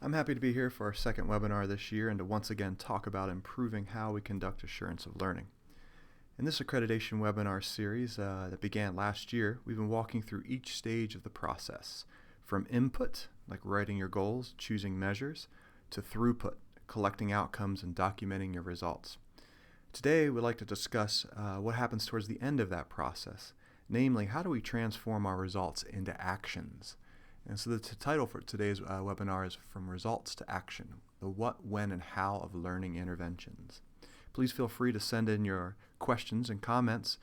I'm happy to be here for our second webinar this year and to once again talk about improving how we conduct assurance of learning. In this accreditation webinar series that began last year, we've been walking through each stage of the process, from input, like writing your goals, choosing measures, to throughput, collecting outcomes and documenting your results. Today, we'd like to discuss what happens towards the end of that process, namely, how do we transform our results into actions? And so the title for today's webinar is From Results to Action, the what, when, and how of learning interventions. Please feel free to send in your questions and comments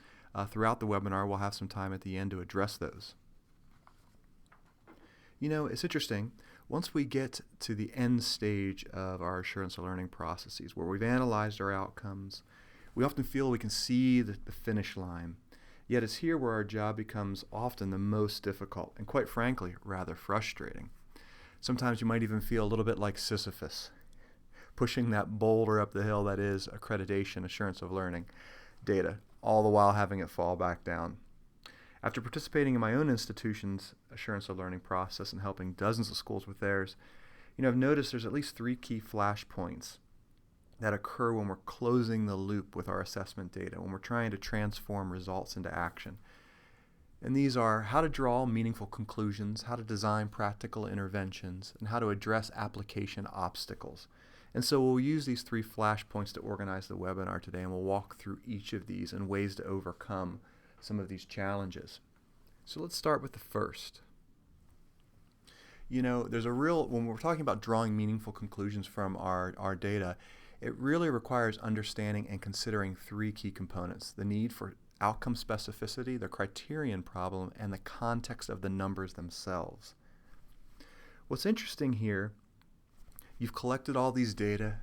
throughout the webinar. We'll have some time at the end to address those. You know, it's interesting. Once we get to the end stage of our assurance of learning processes, where we've analyzed our outcomes, we often feel we can see the finish line. Yet it's here where our job becomes often the most difficult and, quite frankly, rather frustrating. Sometimes you might even feel a little bit like Sisyphus, pushing that boulder up the hill that is accreditation, assurance of learning data, all the while having it fall back down. After participating in my own institution's assurance of learning process and helping dozens of schools with theirs, I've noticed there's at least 3 key flashpoints that occur when we're closing the loop with our assessment data, when we're trying to transform results into action. And these are how to draw meaningful conclusions, how to design practical interventions, and how to address application obstacles. And so we'll use these 3 flashpoints to organize the webinar today, and we'll walk through each of these and ways to overcome some of these challenges. So let's start with the first. There's when we're talking about drawing meaningful conclusions from our data, it really requires understanding and considering 3 key components: the need for outcome specificity, the Criterion Problem, and the context of the numbers themselves. What's interesting here, you've collected all these data.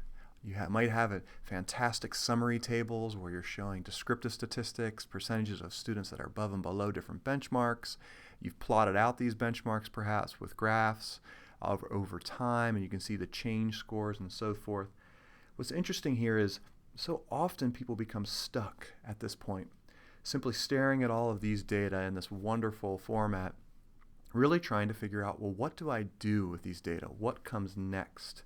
You might have fantastic summary tables where you're showing descriptive statistics, percentages of students that are above and below different benchmarks. You've plotted out these benchmarks perhaps with graphs over time, and you can see the change scores and so forth. What's interesting here is so often people become stuck at this point, simply staring at all of these data in this wonderful format, really trying to figure out, well, what do I do with these data? What comes next?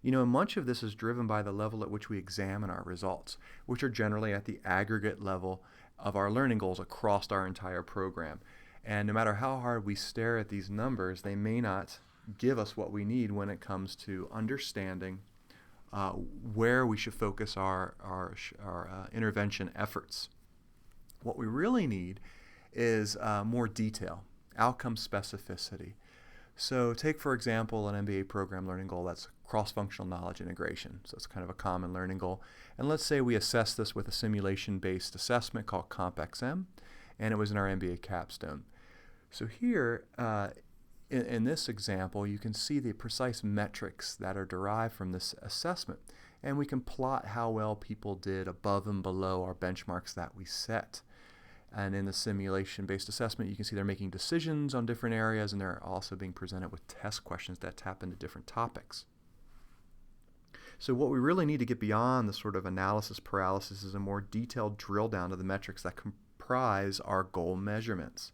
Much of this is driven by the level at which we examine our results, which are generally at the aggregate level of our learning goals across our entire program. And no matter how hard we stare at these numbers, they may not give us what we need when it comes to understanding where we should focus our intervention efforts. What we really need is more detail, outcome specificity. So take, for example, an MBA program learning goal that's cross-functional knowledge integration. So it's kind of a common learning goal. And let's say we assess this with a simulation-based assessment called CompXM, and it was in our MBA capstone. So here, in this example, you can see the precise metrics that are derived from this assessment, and we can plot how well people did above and below our benchmarks that we set. And in the simulation-based assessment, you can see they're making decisions on different areas, and they're also being presented with test questions that tap into different topics. So what we really need to get beyond the sort of analysis paralysis is a more detailed drill down to the metrics that comprise our goal measurements.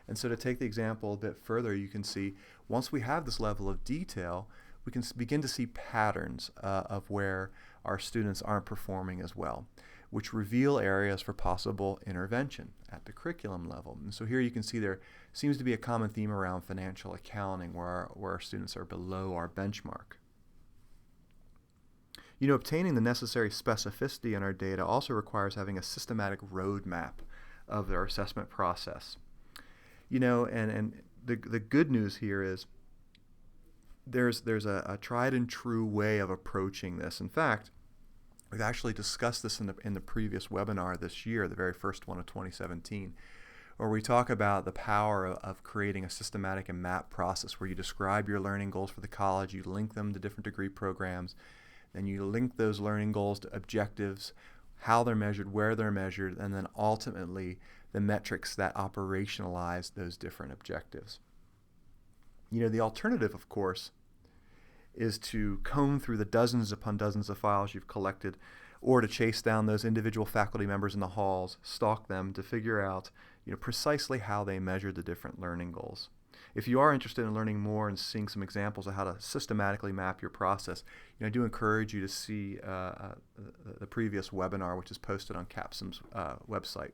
And so to take the example a bit further, you can see once we have this level of detail, we can begin to see patterns of where our students aren't performing as well, which reveal areas for possible intervention at the curriculum level. And so here you can see there seems to be a common theme around financial accounting where our students are below our benchmark. Obtaining the necessary specificity in our data also requires having a systematic roadmap of our assessment process. And the good news here is there's a tried and true way of approaching this. In fact, we've actually discussed this in the previous webinar this year, the very first one of 2017, where we talk about the power of creating a systematic and mapped process where you describe your learning goals for the college, you link them to different degree programs, then you link those learning goals to objectives, how they're measured, where they're measured, and then ultimately the metrics that operationalize those different objectives. The alternative, of course, is to comb through the dozens upon dozens of files you've collected, or to chase down those individual faculty members in the halls, stalk them to figure out precisely how they measure the different learning goals. If you are interested in learning more and seeing some examples of how to systematically map your process, I do encourage you to see the previous webinar, which is posted on CAPSIM's website.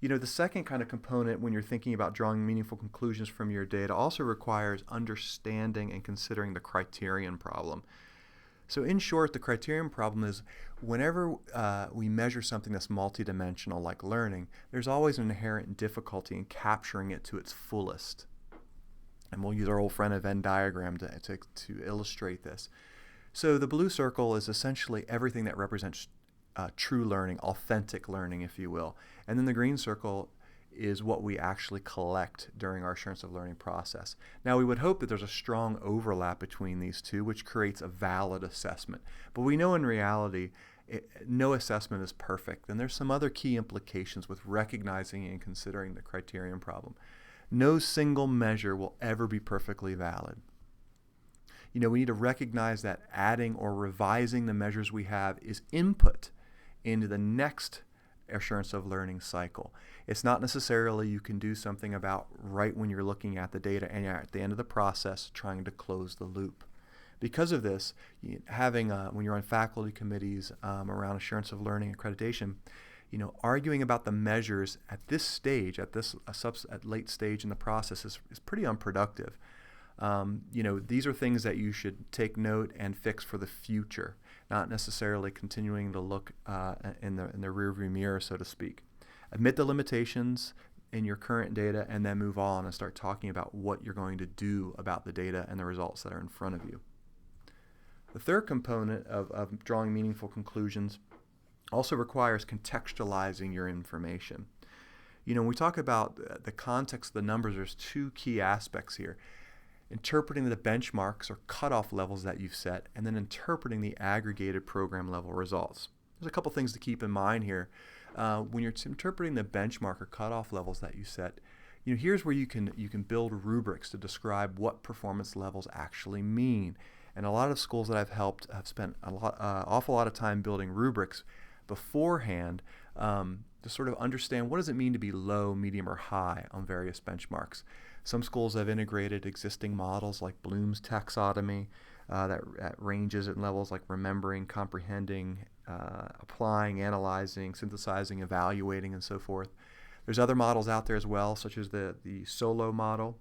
The second kind of component when you're thinking about drawing meaningful conclusions from your data also requires understanding and considering the criterion problem. So in short, the criterion problem is whenever we measure something that's multidimensional like learning, there's always an inherent difficulty in capturing it to its fullest. And we'll use our old friend a Venn diagram to illustrate this. So the blue circle is essentially everything that represents true learning, authentic learning, if you will. And then the green circle is what we actually collect during our assurance of learning process. Now, we would hope that there's a strong overlap between these two, which creates a valid assessment. But we know in reality, no assessment is perfect. And there's some other key implications with recognizing and considering the criterion problem. No single measure will ever be perfectly valid. We need to recognize that adding or revising the measures we have is input into the next assurance of learning cycle. It's not necessarily you can do something about right when you're looking at the data and you're at the end of the process trying to close the loop. Because of this, having when you're on faculty committees around assurance of learning accreditation, arguing about the measures at this stage, at late stage in the process is pretty unproductive. These are things that you should take note and fix for the future, not necessarily continuing to look in the rearview mirror, so to speak. Admit the limitations in your current data and then move on and start talking about what you're going to do about the data and the results that are in front of you. The third component of drawing meaningful conclusions also requires contextualizing your information. When we talk about the context of the numbers, there's two key aspects here. Interpreting the benchmarks or cutoff levels that you've set, and then interpreting the aggregated program level results. There's a couple things to keep in mind here. When you're interpreting the benchmark or cutoff levels that you set, here's where you can build rubrics to describe what performance levels actually mean. And a lot of schools that I've helped have spent awful lot of time building rubrics beforehand to sort of understand what does it mean to be low, medium, or high on various benchmarks. Some schools have integrated existing models like Bloom's taxonomy that ranges at levels like remembering, comprehending, applying, analyzing, synthesizing, evaluating, and so forth. There's other models out there as well, such as the SOLO model,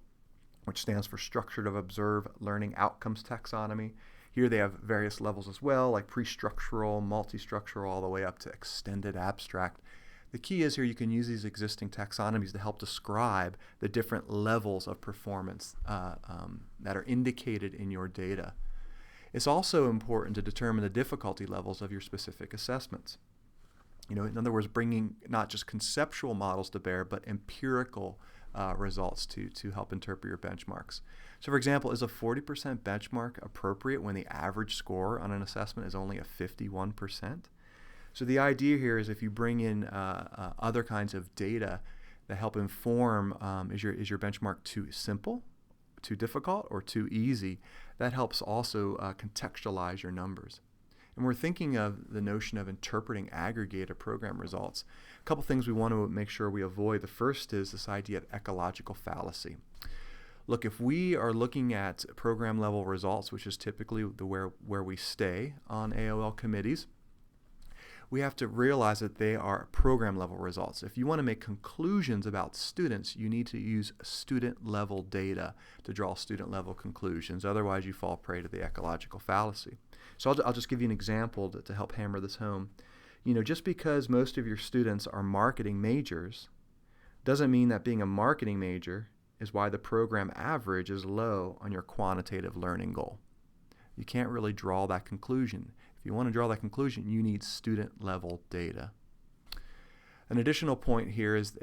which stands for Structured of Observed Learning Outcomes Taxonomy. Here they have various levels as well, like pre-structural, multi-structural, all the way up to extended abstract. The key is here you can use these existing taxonomies to help describe the different levels of performance that are indicated in your data. It's also important to determine the difficulty levels of your specific assessments. In other words, bringing not just conceptual models to bear, but empirical results to help interpret your benchmarks. So for example, is a 40% benchmark appropriate when the average score on an assessment is only a 51%? So the idea here is if you bring in other kinds of data that help inform is your benchmark too simple, too difficult, or too easy, that helps also contextualize your numbers. And we're thinking of the notion of interpreting aggregated program results. A couple things we want to make sure we avoid. The first is this idea of ecological fallacy. Look, if we are looking at program level results, which is typically where we stay on AOL committees, we have to realize that they are program level results. If you want to make conclusions about students, you need to use student level data to draw student level conclusions. Otherwise, you fall prey to the ecological fallacy. So I'll just give you an example to help hammer this home. Just because most of your students are marketing majors doesn't mean that being a marketing major is why the program average is low on your quantitative learning goal. You can't really draw that conclusion. If you want to draw that conclusion, you need student level data. An additional point here is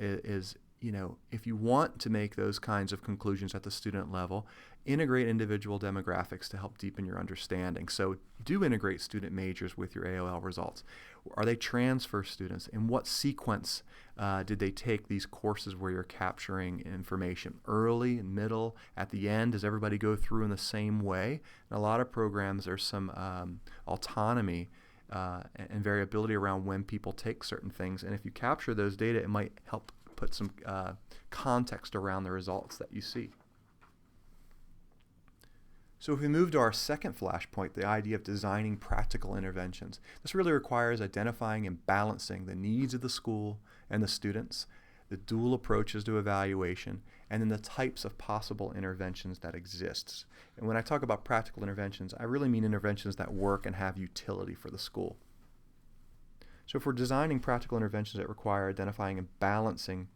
if you want to make those kinds of conclusions at the student level, integrate individual demographics to help deepen your understanding. So do integrate student majors with your AOL results. Are they transfer students? In what sequence did they take these courses where you're capturing information? Early, middle, at the end? Does everybody go through in the same way? In a lot of programs, there's some autonomy and variability around when people take certain things. And if you capture those data, it might help put some context around the results that you see. So if we move to our second flashpoint, the idea of designing practical interventions, this really requires identifying and balancing the needs of the school and the students, the dual approaches to evaluation, and then the types of possible interventions that exist. And when I talk about practical interventions, I really mean interventions that work and have utility for the school. So if we're designing practical interventions that require identifying and balancing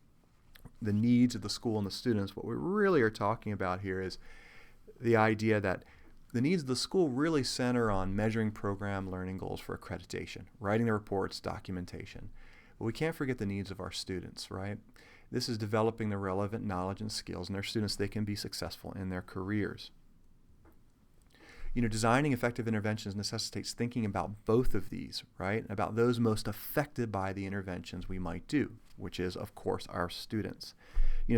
the needs of the school and the students, what we really are talking about here is the idea that the needs of the school really center on measuring program learning goals for accreditation, writing the reports, documentation. But we can't forget the needs of our students, right? This is developing the relevant knowledge and skills in their students so they can be successful in their careers. Designing effective interventions necessitates thinking about both of these, right? About those most affected by the interventions we might do, which is, of course, our students.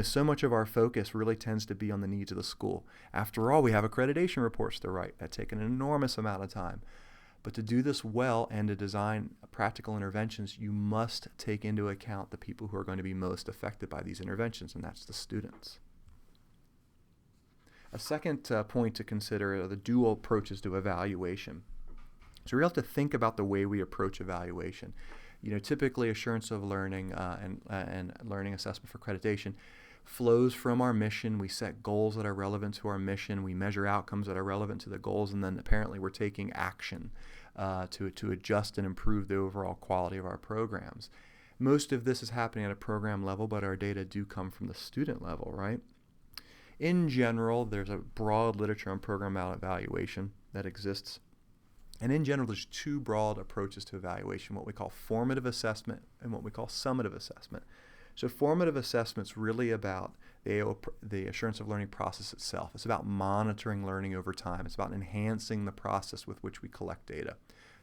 So much of our focus really tends to be on the needs of the school. After all, we have accreditation reports to write that take an enormous amount of time. But to do this well and to design practical interventions, you must take into account the people who are going to be most affected by these interventions, and that's the students. A second point to consider are the dual approaches to evaluation. So we have to think about the way we approach evaluation. Typically assurance of learning and learning assessment for accreditation flows from our mission. We set goals that are relevant to our mission. We measure outcomes that are relevant to the goals, and then apparently we're taking action to adjust and improve the overall quality of our programs. Most of this is happening at a program level, but our data do come from the student level, right? In general, there's a broad literature on program evaluation that exists. And in general, there's two broad approaches to evaluation, what we call formative assessment and what we call summative assessment. So formative assessment's really about the assurance of learning process itself. It's about monitoring learning over time. It's about enhancing the process with which we collect data.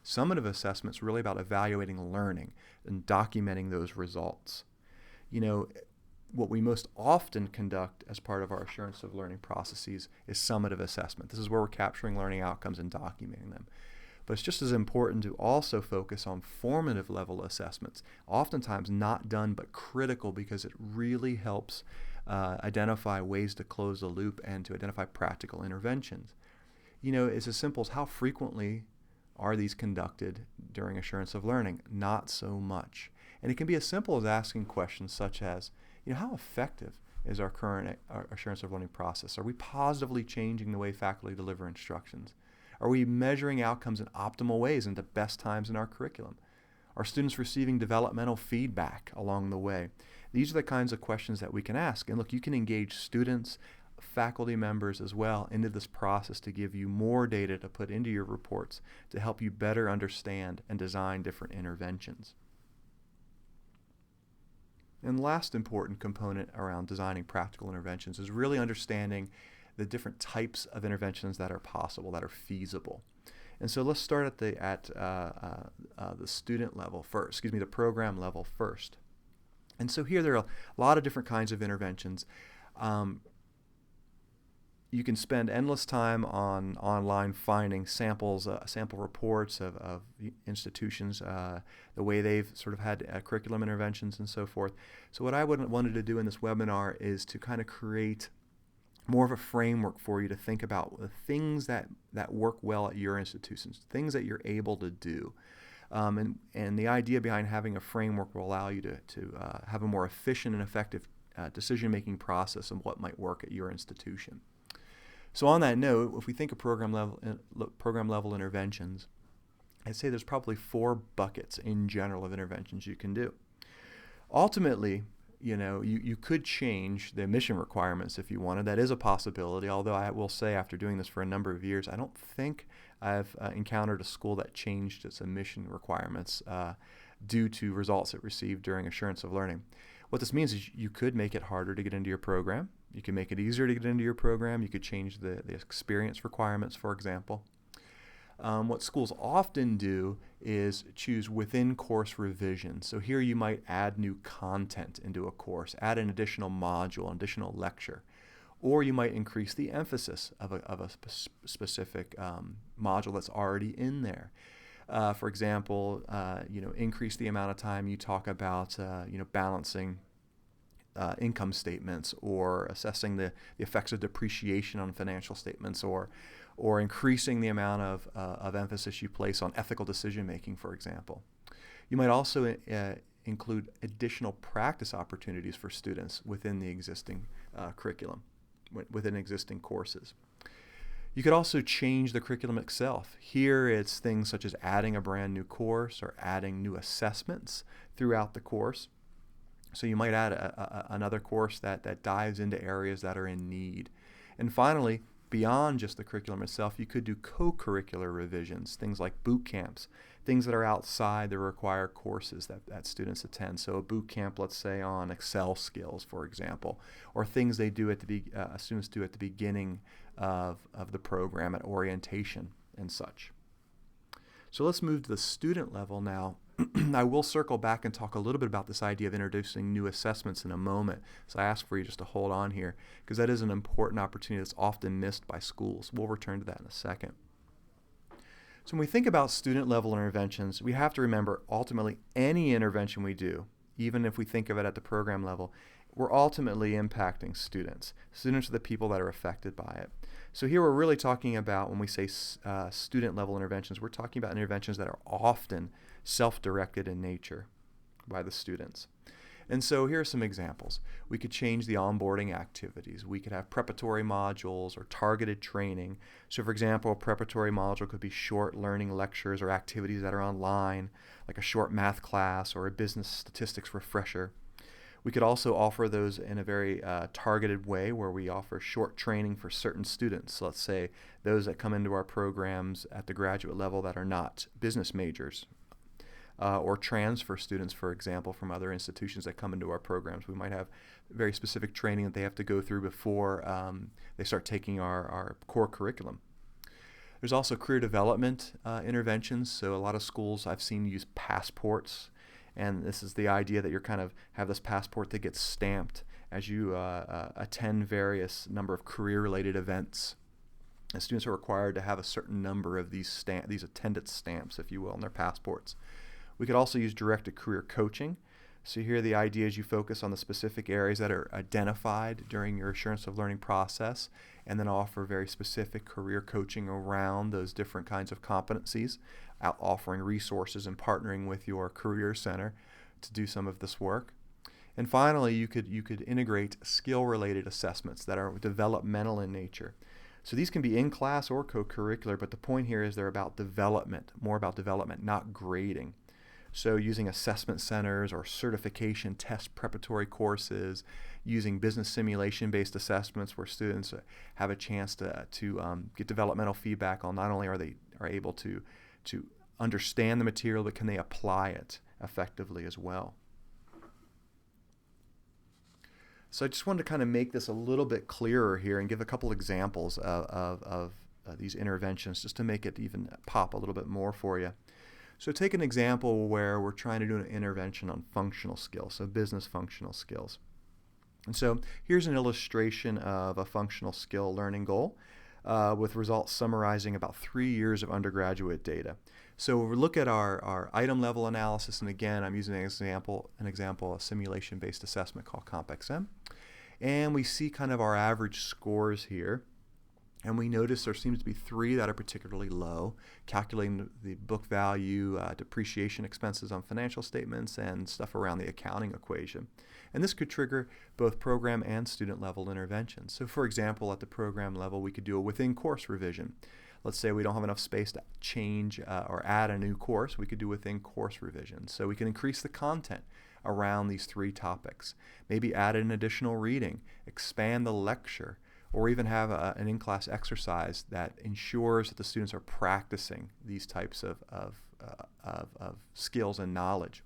Summative assessment's really about evaluating learning and documenting those results. What we most often conduct as part of our assurance of learning processes is summative assessment. This is where we're capturing learning outcomes and documenting them. But it's just as important to also focus on formative level assessments, oftentimes not done but critical because it really helps identify ways to close the loop and to identify practical interventions. It's as simple as how frequently are these conducted during assurance of learning? Not so much. And it can be as simple as asking questions such as, how effective is our current assurance of learning process? Are we positively changing the way faculty deliver instructions? Are we measuring outcomes in optimal ways and the best times in our curriculum? Are students receiving developmental feedback along the way? These are the kinds of questions that we can ask. And look, you can engage students, faculty members as well into this process to give you more data to put into your reports to help you better understand and design different interventions. And the last important component around designing practical interventions is really understanding the different types of interventions that are possible, that are feasible. And so let's start at the student level first, the program level first. And so here there are a lot of different kinds of interventions. You can spend endless time on online finding samples, sample reports of institutions, the way they've sort of had curriculum interventions and so forth. So what I wanted to do in this webinar is to kind of create more of a framework for you to think about the things that work well at your institutions, things that you're able to do. And the idea behind having a framework will allow you to have a more efficient and effective decision-making process of what might work at your institution. So on that note, if we think of program level interventions, I'd say there's probably 4 buckets in general of interventions you can do. Ultimately, you could change the mission requirements if you wanted. That is a possibility, although I will say after doing this for a number of years, I don't think I've encountered a school that changed its admission requirements due to results it received during assurance of learning. What this means is you could make it harder to get into your program. You can make it easier to get into your program. You could change the experience requirements, for example. What schools often do is choose within course revision. So here you might add new content into a course, add an additional module, an additional lecture, or you might increase the emphasis of a specific module that's already in there. For example, increase the amount of time you talk about, balancing income statements, or assessing the effects of depreciation on financial statements, or increasing the amount of emphasis you place on ethical decision making, for example. You might also include additional practice opportunities for students within the existing curriculum, within existing courses. You could also change the curriculum itself. Here it's things such as adding a brand new course or adding new assessments throughout the course. So you might add another course that dives into areas that are in need. And finally, beyond just the curriculum itself, you could do co-curricular revisions, things like boot camps, things that are outside the required courses that students attend. So a boot camp, let's say, on Excel skills, for example, or things they do students do at the beginning of the program at orientation and such. So let's move to the student level now. I will circle back and talk a little bit about this idea of introducing new assessments in a moment. So I ask for you just to hold on here, because that is an important opportunity that's often missed by schools. We'll return to that in a second. So when we think about student level interventions, we have to remember ultimately any intervention we do, even if we think of it at the program level, we're ultimately impacting students. Students are the people that are affected by it. So here we're really talking about, when we say student level interventions, we're talking about interventions that are often self-directed in nature by the students. And so here are some examples. We could change the onboarding activities. We could have preparatory modules or targeted training. So for example, a preparatory module could be short learning lectures or activities that are online, like a short math class or a business statistics refresher. We could also offer those in a very targeted way, where we offer short training for certain students. So let's say those that come into our programs at the graduate level that are not business majors, or transfer students, for example, from other institutions that come into our programs. We might have very specific training that they have to go through before they start taking our core curriculum. There's also career development interventions. So a lot of schools I've seen use passports. And this is the idea that you're kind of have this passport that gets stamped as you attend various number of career-related events. And students are required to have a certain number of these attendance stamps, if you will, on their passports. We could also use directed career coaching. So here the idea is you focus on the specific areas that are identified during your assurance of learning process, and then offer very specific career coaching around those different kinds of competencies, offering resources and partnering with your career center to do some of this work. And finally, you could integrate skill-related assessments that are developmental in nature. So these can be in class or co-curricular, but the point here is they're about development, more about development, not grading. So using assessment centers or certification test preparatory courses, using business simulation-based assessments where students have a chance to get developmental feedback on not only are they able to understand the material, but can they apply it effectively as well. So I just wanted to kind of make this a little bit clearer here and give a couple examples of these interventions, just to make it even pop a little bit more for you. So take an example where we're trying to do an intervention on functional skills, so business functional skills. And so here's an illustration of a functional skill learning goal with results summarizing about 3 years of undergraduate data. So we look at our item level analysis, and again, I'm using an example, a simulation-based assessment called CompXM. And we see kind of our average scores here. And we notice there seems to be 3 that are particularly low, calculating the book value, depreciation expenses on financial statements, and stuff around the accounting equation. And this could trigger both program and student level interventions. So for example, at the program level, we could do a within course revision. Let's say we don't have enough space to change or add a new course. We could do within course revision. So we can increase the content around these 3 topics. Maybe add an additional reading, expand the lecture, or even have an in-class exercise that ensures that the students are practicing these types of skills and knowledge.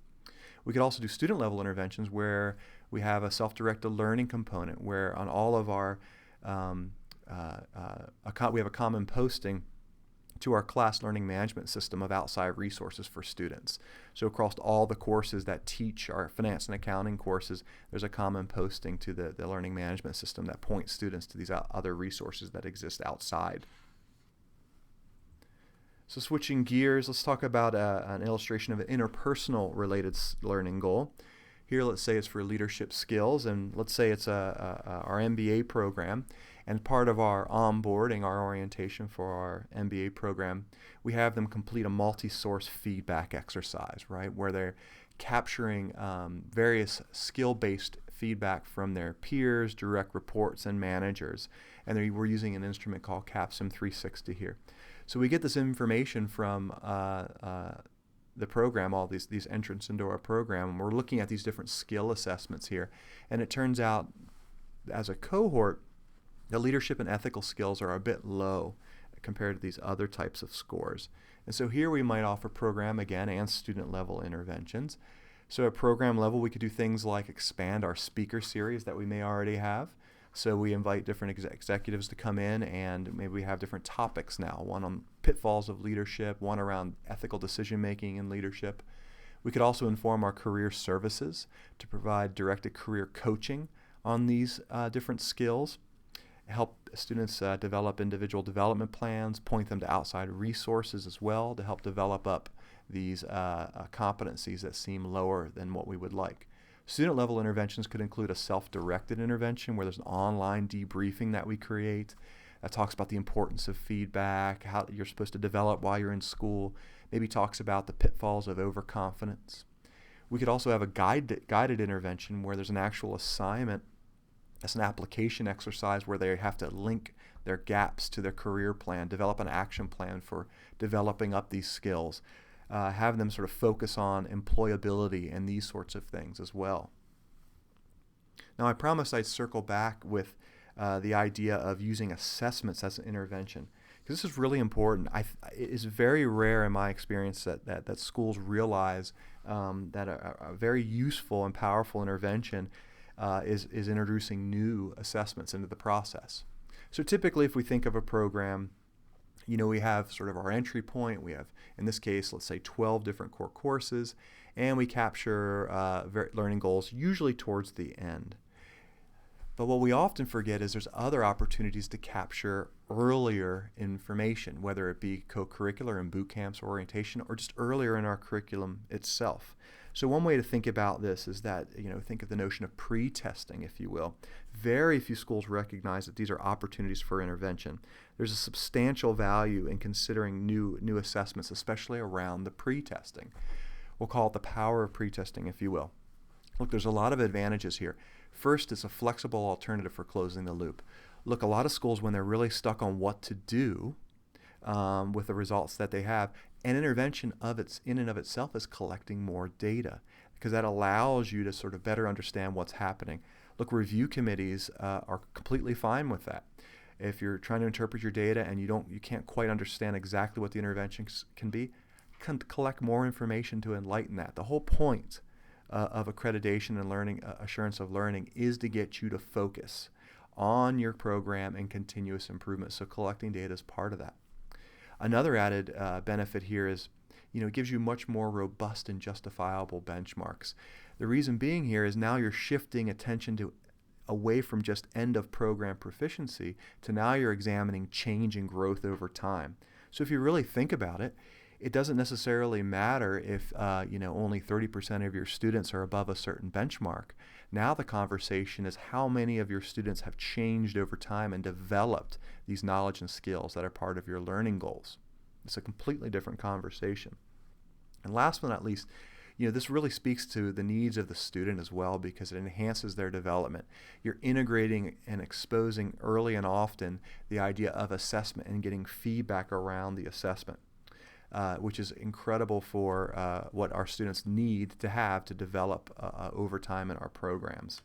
We could also do student-level interventions where we have a self-directed learning component, where on all of our we have a common posting to our class learning management system of outside resources for students. So across all the courses that teach our finance and accounting courses, there's a common posting to the learning management system that points students to these other resources that exist outside. So switching gears, let's talk about an illustration of an interpersonal related learning goal. Here, let's say it's for leadership skills, and let's say it's our MBA program. And part of our onboarding, our orientation for our MBA program, we have them complete a multi-source feedback exercise, right, where they're capturing various skill-based feedback from their peers, direct reports, and managers. And we're using an instrument called CAPSIM 360 here. So we get this information from the program, all these entrants into our program, and we're looking at these different skill assessments here. And it turns out, as a cohort, the leadership and ethical skills are a bit low compared to these other types of scores. And so here we might offer program, again, and student level interventions. So at program level, we could do things like expand our speaker series that we may already have. So we invite different executives to come in, and maybe we have different topics now, one on pitfalls of leadership, one around ethical decision making in leadership. We could also inform our career services to provide directed career coaching on these different skills, help students develop individual development plans, point them to outside resources as well to help develop up these competencies that seem lower than what we would like. Student level interventions could include a self-directed intervention where there's an online debriefing that we create that talks about the importance of feedback, how you're supposed to develop while you're in school, maybe talks about the pitfalls of overconfidence. We could also have a guided intervention where there's an actual assignment. It's an application exercise where they have to link their gaps to their career plan, develop an action plan for developing up these skills, have them sort of focus on employability and these sorts of things as well. Now, I promised I'd circle back with the idea of using assessments as an intervention, because this is really important. It is very rare in my experience that schools realize that a very useful and powerful intervention is introducing new assessments into the process. So typically, if we think of a program, we have sort of our entry point. We have, in this case, let's say 12 different core courses, and we capture learning goals usually towards the end. But what we often forget is there's other opportunities to capture earlier information, whether it be co-curricular in boot camps or orientation, or just earlier in our curriculum itself. So one way to think about this is that, think of the notion of pre-testing, if you will. Very few schools recognize that these are opportunities for intervention. There's a substantial value in considering new assessments, especially around the pre-testing. We'll call it the power of pre-testing, if you will. Look, there's a lot of advantages here. First, it's a flexible alternative for closing the loop. Look, a lot of schools, when they're really stuck on what to do with the results that they have, an intervention in and of itself is collecting more data, because that allows you to sort of better understand what's happening. Look, review committees are completely fine with that. If you're trying to interpret your data and you can't quite understand exactly what the interventions can be, collect more information to enlighten that. The whole point of accreditation and learning assurance of learning is to get you to focus on your program and continuous improvement. So collecting data is part of that. Another added benefit here is, it gives you much more robust and justifiable benchmarks. The reason being here is now you're shifting attention away from just end of program proficiency to now you're examining change and growth over time. So if you really think about it, it doesn't necessarily matter if only 30% of your students are above a certain benchmark. Now the conversation is how many of your students have changed over time and developed these knowledge and skills that are part of your learning goals. It's a completely different conversation. And last but not least, this really speaks to the needs of the student as well, because it enhances their development. You're integrating and exposing early and often the idea of assessment and getting feedback around the assessment. Which is incredible for what our students need to have to develop over time in our programs.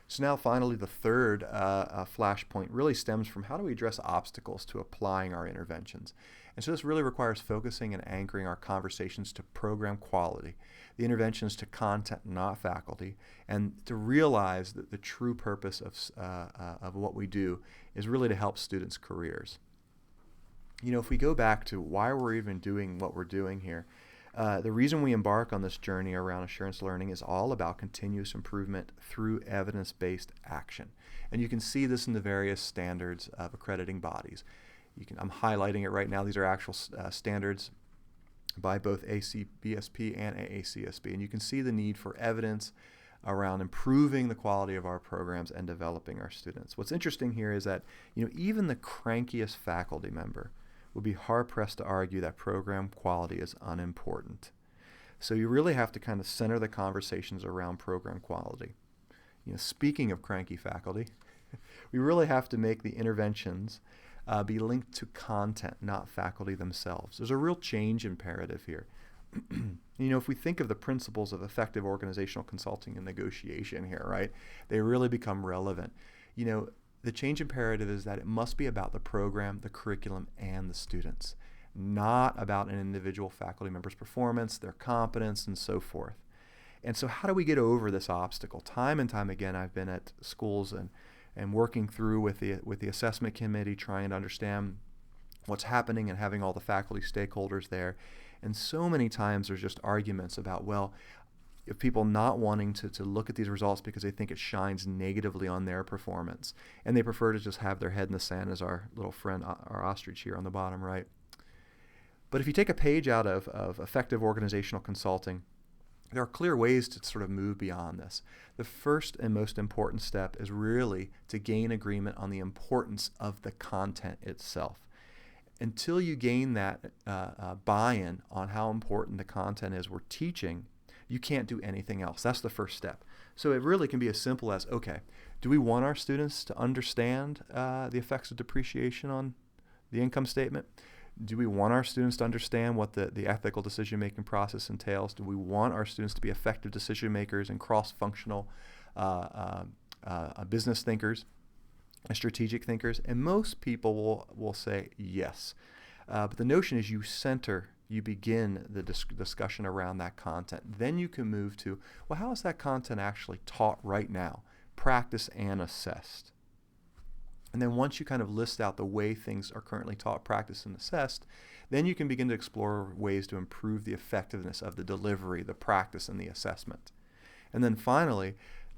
So now finally, the third flashpoint really stems from how do we address obstacles to applying our interventions. And so this really requires focusing and anchoring our conversations to program quality, the interventions to content, not faculty, and to realize that the true purpose of what we do is really to help students' careers. If we go back to why we're even doing what we're doing here, the reason we embark on this journey around assurance learning is all about continuous improvement through evidence-based action. And you can see this in the various standards of accrediting bodies. I'm highlighting it right now. These are actual standards by both ACBSP and AACSB. And you can see the need for evidence around improving the quality of our programs and developing our students. What's interesting here is that, even the crankiest faculty member would be hard-pressed to argue that program quality is unimportant. So you really have to kind of center the conversations around program quality. Speaking of cranky faculty, we really have to make the interventions be linked to content, not faculty themselves. There's a real change imperative here. If we think of the principles of effective organizational consulting and negotiation here, right, they really become relevant. The change imperative is that it must be about the program, the curriculum, and the students, not about an individual faculty member's performance, their competence, and so forth. And so how do we get over this obstacle? Time and time again, I've been at schools and working through with the assessment committee, trying to understand what's happening and having all the faculty stakeholders there. And so many times there's just arguments about, if people not wanting to look at these results because they think it shines negatively on their performance, and they prefer to just have their head in the sand, as our little friend, our ostrich here on the bottom right. But if you take a page out of effective organizational consulting, there are clear ways to sort of move beyond this. The first and most important step is really to gain agreement on the importance of the content itself. Until you gain that buy-in on how important the content is we're teaching, you can't do anything else. That's the first step. So it really can be as simple as, okay, do we want our students to understand the effects of depreciation on the income statement? Do we want our students to understand what the ethical decision-making process entails? Do we want our students to be effective decision makers and cross-functional business thinkers and strategic thinkers? And most people will say yes. But the notion is you begin the discussion around that content. Then you can move to, how is that content actually taught right now, practiced and assessed? And then once you kind of list out the way things are currently taught, practiced, and assessed, then you can begin to explore ways to improve the effectiveness of the delivery, the practice, and the assessment. And then finally,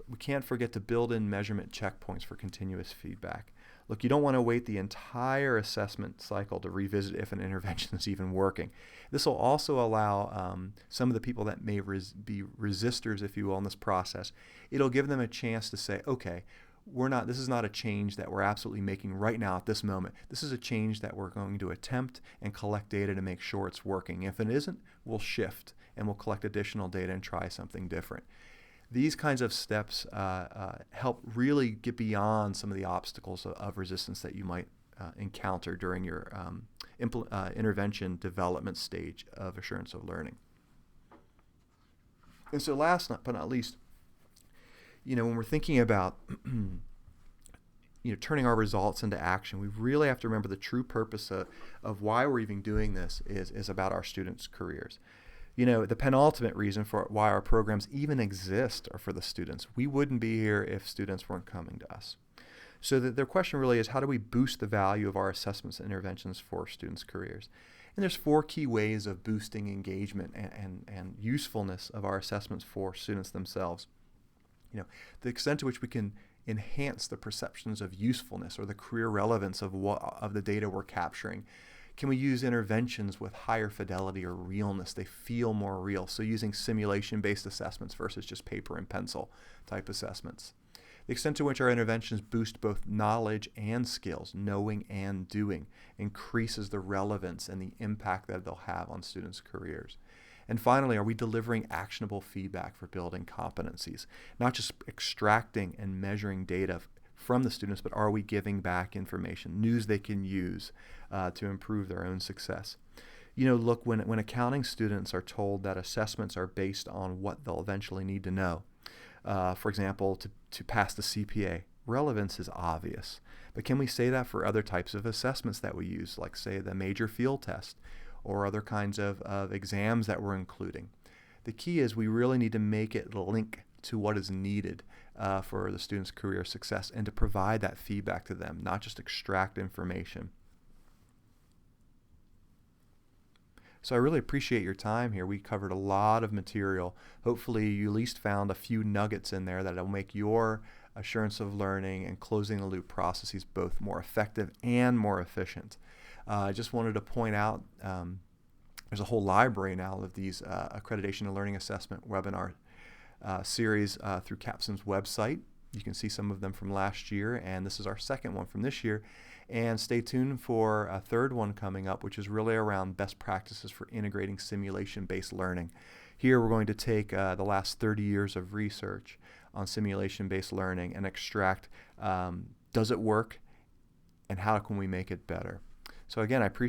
we can't forget to build in measurement checkpoints for continuous feedback. Look, you don't want to wait the entire assessment cycle to revisit if an intervention is even working. This will also allow some of the people that may be resistors, if you will, in this process, it'll give them a chance to say, okay, this is not a change that we're absolutely making right now at this moment. This is a change that we're going to attempt and collect data to make sure it's working. If it isn't, we'll shift and we'll collect additional data and try something different. These kinds of steps help really get beyond some of the obstacles of resistance that you might encounter during your intervention development stage of assurance of learning. And so last but not least, when we're thinking about turning our results into action, we really have to remember the true purpose of why we're even doing this is about our students' careers. The penultimate reason for why our programs even exist are for the students. We wouldn't be here if students weren't coming to us. So the question really is, how do we boost the value of our assessments and interventions for students' careers? And there's 4 key ways of boosting engagement and usefulness of our assessments for students themselves. The extent to which we can enhance the perceptions of usefulness or the career relevance of the data we're capturing. Can we use interventions with higher fidelity or realness? They feel more real. So using simulation-based assessments versus just paper and pencil type assessments. The extent to which our interventions boost both knowledge and skills, knowing and doing, increases the relevance and the impact that they'll have on students' careers. And finally, are we delivering actionable feedback for building competencies? Not just extracting and measuring data from the students, but are we giving back information, news they can use to improve their own success? Look, when accounting students are told that assessments are based on what they'll eventually need to know, for example, to pass the CPA, relevance is obvious. But can we say that for other types of assessments that we use, like, say, the major field test or other kinds of exams that we're including? The key is we really need to make it link to what is needed for the student's career success and to provide that feedback to them, not just extract information. So I really appreciate your time here. We covered a lot of material. Hopefully you at least found a few nuggets in there that will make your assurance of learning and closing the loop processes both more effective and more efficient. I just wanted to point out There's a whole library now of these accreditation and learning assessment webinar series through CAPSIM's website. You can see some of them from last year, and this is our second one from this year. And stay tuned for a third one coming up, which is really around best practices for integrating simulation-based learning. Here we're going to take the last 30 years of research on simulation-based learning and extract, does it work, and how can we make it better? So again, I appreciate